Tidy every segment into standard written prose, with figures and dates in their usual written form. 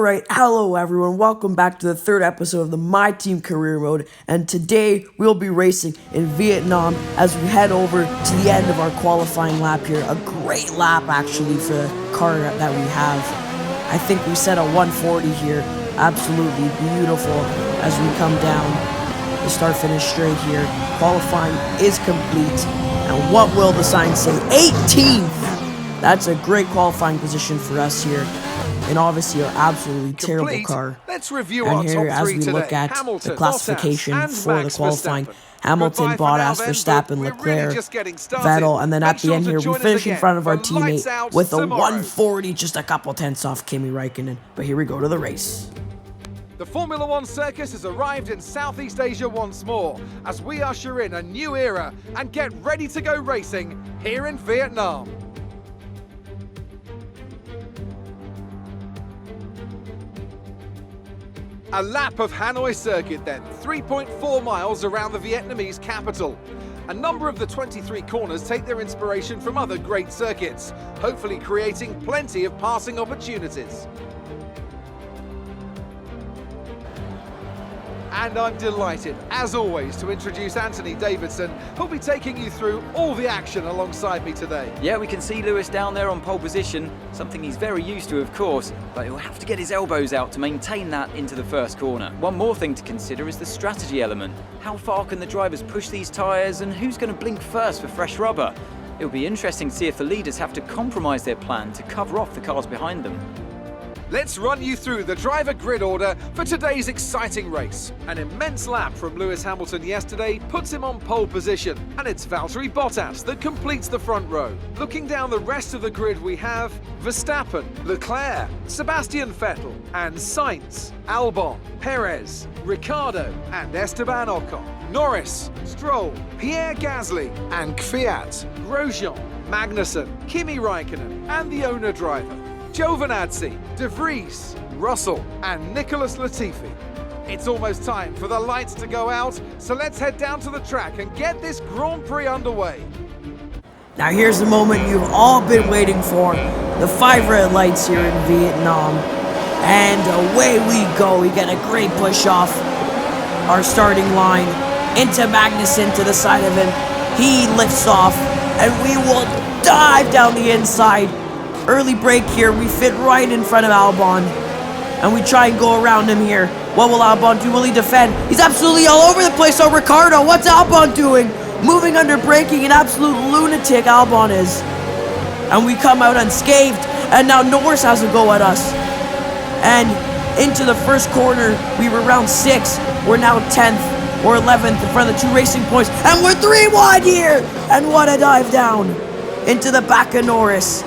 Alright, hello everyone, welcome back to the third episode of the My Team Career Mode, and today we'll be racing in Vietnam as we head over to the end of our qualifying lap here. A great lap actually for the car that we have. I think we set a 140 here, absolutely beautiful as we come down the start-finish straight here. Qualifying is complete, and what will the sign say? 18th! That's a great qualifying position for us here. And obviously our absolutely terrible car. Let's review and our here, top as three we look today. at Hamilton, the classification Bottas, for the Max qualifying, Verstappen. Hamilton, Goodbye for now Bottas, then, Verstappen, but we're Leclerc, really just getting started. Vettel, and then at Make the sure end to here we join us finish in again front of our for Lights teammate Out with a tomorrow. 140, just a couple tenths off Kimi Räikkönen. But here we go to the race. The Formula One circus has arrived in Southeast Asia once more as we usher in a new era and get ready to go racing here in Vietnam. A lap of Hanoi circuit then, 3.4 miles around the Vietnamese capital. A number of the 23 corners take their inspiration from other great circuits, hopefully creating plenty of passing opportunities. And I'm delighted, as always, to introduce Anthony Davidson, who'll be taking you through all the action alongside me today. Yeah, we can see Lewis down there on pole position, something he's very used to, of course, but he'll have to get his elbows out to maintain that into the first corner. One more thing to consider is the strategy element. How far can the drivers push these tyres, and who's going to blink first for fresh rubber? It'll be interesting to see if the leaders have to compromise their plan to cover off the cars behind them. Let's run you through the driver grid order for today's exciting race. An immense lap from Lewis Hamilton yesterday puts him on pole position, and it's Valtteri Bottas that completes the front row. Looking down the rest of the grid, we have Verstappen, Leclerc, Sebastian Vettel, and Sainz, Albon, Perez, Ricciardo, and Esteban Ocon. Norris, Stroll, Pierre Gasly, and Kvyat, Grosjean, Magnussen, Kimi Räikkönen, and the owner driver, Giovinazzi, De Vries, Russell, and Nicholas Latifi. It's almost time for the lights to go out, so let's head down to the track and get this Grand Prix underway. Now here's the moment you've all been waiting for. The 5 red lights here in Vietnam. And away we go. We get a great push off our starting line into Magnussen to the side of him. He lifts off, and we will dive down the inside. Early break here, we fit right in front of Albon, and we try and go around him here. What will Albon do? Will he defend? He's absolutely all over the place. Oh, Ricciardo, what's Albon doing? Moving under braking, an absolute lunatic Albon is. And we come out unscathed, and now Norris has a go at us. And into the first corner, we were round 6. We're now 10th or 11th in front of the 2 racing points, and we're 3 wide here. And what a dive down into the back of Norris.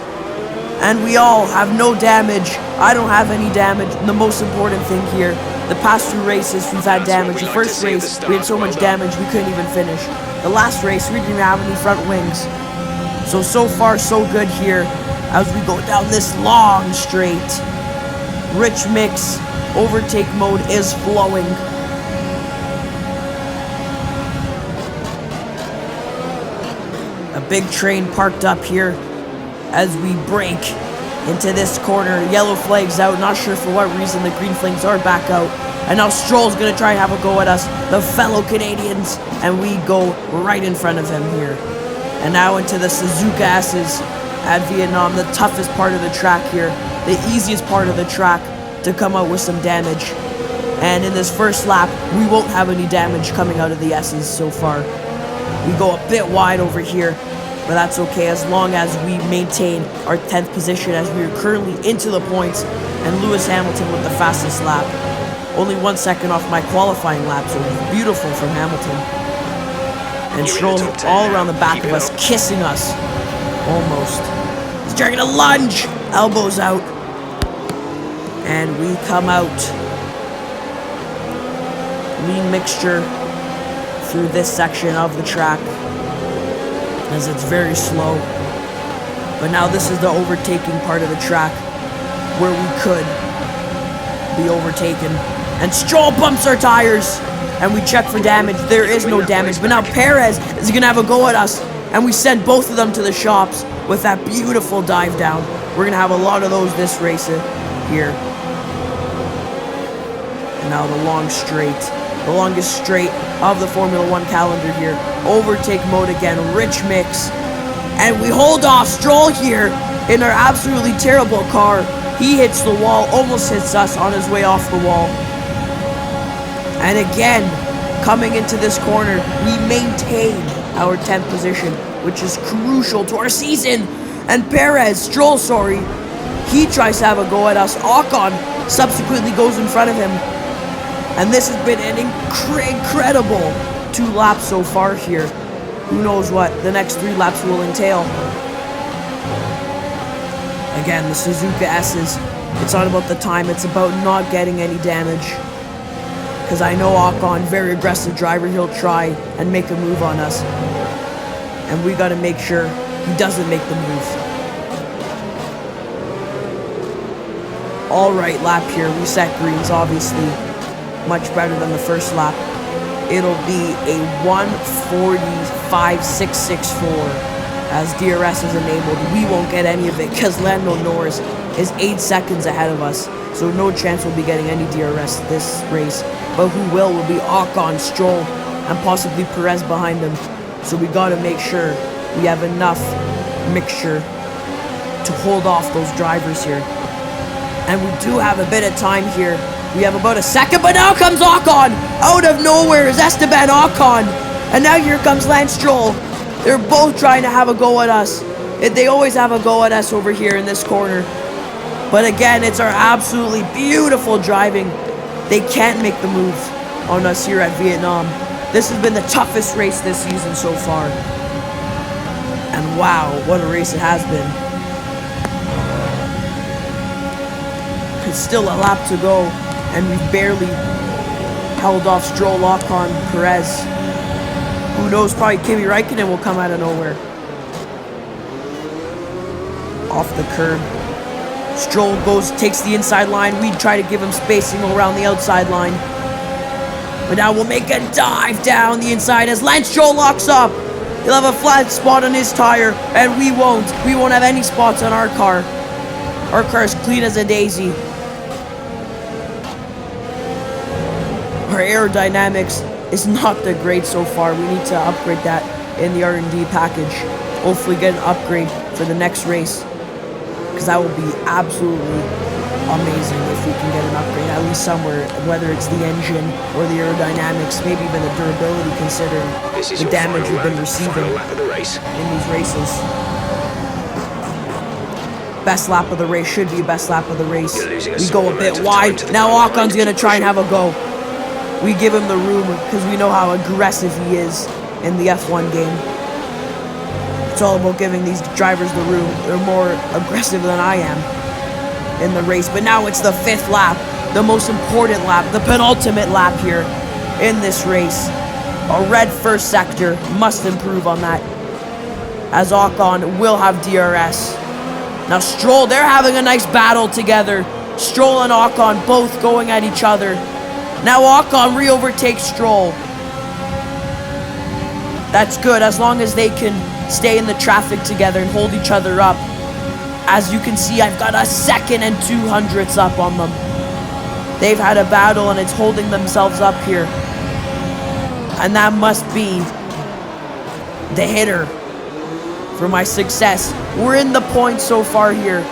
And we all have no damage. I don't have any damage. And the most important thing here, the past 2 races we've had damage. The first race, we had so much damage we couldn't even finish. The last race, we didn't even have any front wings. So far, so good here as we go down this long straight. Rich mix, overtake mode is flowing. A big train parked up here as we break into this corner. Yellow flag's out, not sure for what reason. The green flags are back out, and now Stroll's gonna try and have a go at us, the fellow Canadians, and we go right in front of him here. And now into the Suzuka S's at Vietnam, the toughest part of the track here, the easiest part of the track to come out with some damage. And in this first lap, we won't have any damage coming out of the S's so far. We go a bit wide over here, but that's okay as long as we maintain our 10th position as we are currently into the points, and Lewis Hamilton with the fastest lap. Only 1 second off my qualifying lap, so beautiful from Hamilton. And Stroll's all around the back of us, kissing us. Almost. He's trying to lunge! Elbows out. And we come out. Lean mixture through this section of the track, as it's very slow. But now this is the overtaking part of the track where we could be overtaken. And Stroll bumps our tires, and we check for damage. There is no damage, but now Perez is gonna have a go at us, and we send both of them to the shops with that beautiful dive down. We're gonna have a lot of those this race here. And now the long straight. The longest straight of the Formula 1 calendar here. Overtake mode again. Rich mix. And we hold off Stroll here in our absolutely terrible car. He hits the wall. Almost hits us on his way off the wall. And again, coming into this corner, we maintain our 10th position, which is crucial to our season. And Stroll, he tries to have a go at us. Ocon subsequently goes in front of him. And this has been an incredible 2 laps so far here. Who knows what the next 3 laps will entail. Again, the Suzuka S's. It's not about the time, it's about not getting any damage. Because I know Ocon, very aggressive driver, he'll try and make a move on us. And we got to make sure he doesn't make the move. Alright, lap here. We set greens, obviously. Much better than the first lap. It'll be a 1:45.664 as DRS is enabled. We won't get any of it because Lando Norris is 8 seconds ahead of us. So no chance we'll be getting any DRS this race. But who will be Ocon, Stroll, and possibly Perez behind him. So we got to make sure we have enough mixture to hold off those drivers here. And we do have a bit of time here. We have about a second, but now comes Ocon! Out of nowhere is Esteban Ocon! And now here comes Lance Stroll. They're both trying to have a go at us. They always have a go at us over here in this corner. But again, it's our absolutely beautiful driving. They can't make the move on us here at Vietnam. This has been the toughest race this season so far. And wow, what a race it has been. It's still a lap to go, and we've barely held off Stroll, Ocon, Perez. Who knows, probably Kimi Räikkönen will come out of nowhere. Off the curb. Stroll takes the inside line. We try to give him spacing around the outside line. But now we'll make a dive down the inside as Lance Stroll locks up. He'll have a flat spot on his tire, and we won't. We won't have any spots on our car. Our car is clean as a daisy. Our aerodynamics is not that great so far. We need to upgrade that in the R&D package. Hopefully get an upgrade for the next race. Because that will be absolutely amazing if we can get an upgrade, at least somewhere, whether it's the engine or the aerodynamics, maybe even the durability, considering the damage we've been receiving in these races. Best lap of the race should be best lap of the race. We go a bit wide. Now Ocon's going to try and have a go. We give him the room because we know how aggressive he is in the F1 game. It's all about giving these drivers the room. They're more aggressive than I am in the race. But now it's the 5th lap, the most important lap, the penultimate lap here in this race. A red first sector, must improve on that, as Ocon will have DRS. Now Stroll, they're having a nice battle together. Stroll and Ocon both going at each other. Now Ocon re-overtakes Stroll. That's good, as long as they can stay in the traffic together and hold each other up. As you can see, I've got a 2nd and 200ths up on them. They've had a battle and it's holding themselves up here. And that must be the hitter for my success. We're in the points so far here.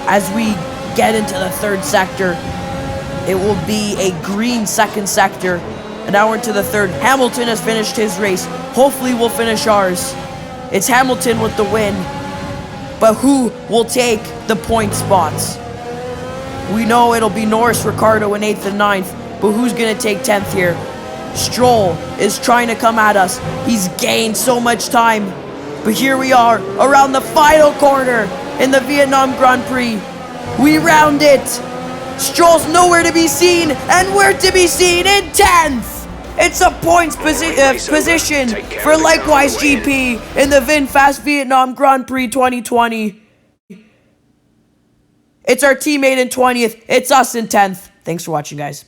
As we get into the 3rd sector, it will be a green 2nd sector. And now we're into the 3rd. Hamilton has finished his race. Hopefully we'll finish ours. It's Hamilton with the win. But who will take the point spots? We know it'll be Norris, Ricciardo in 8th and 9th. But who's going to take 10th here? Stroll is trying to come at us. He's gained so much time. But here we are around the final corner in the Vietnam Grand Prix. We round it. Stroll's nowhere to be seen, and we're to be seen in 10th. It's a points position for Likewise GP in the VinFast Vietnam Grand Prix 2020. It's our teammate in 20th. It's us in 10th. Thanks for watching, guys.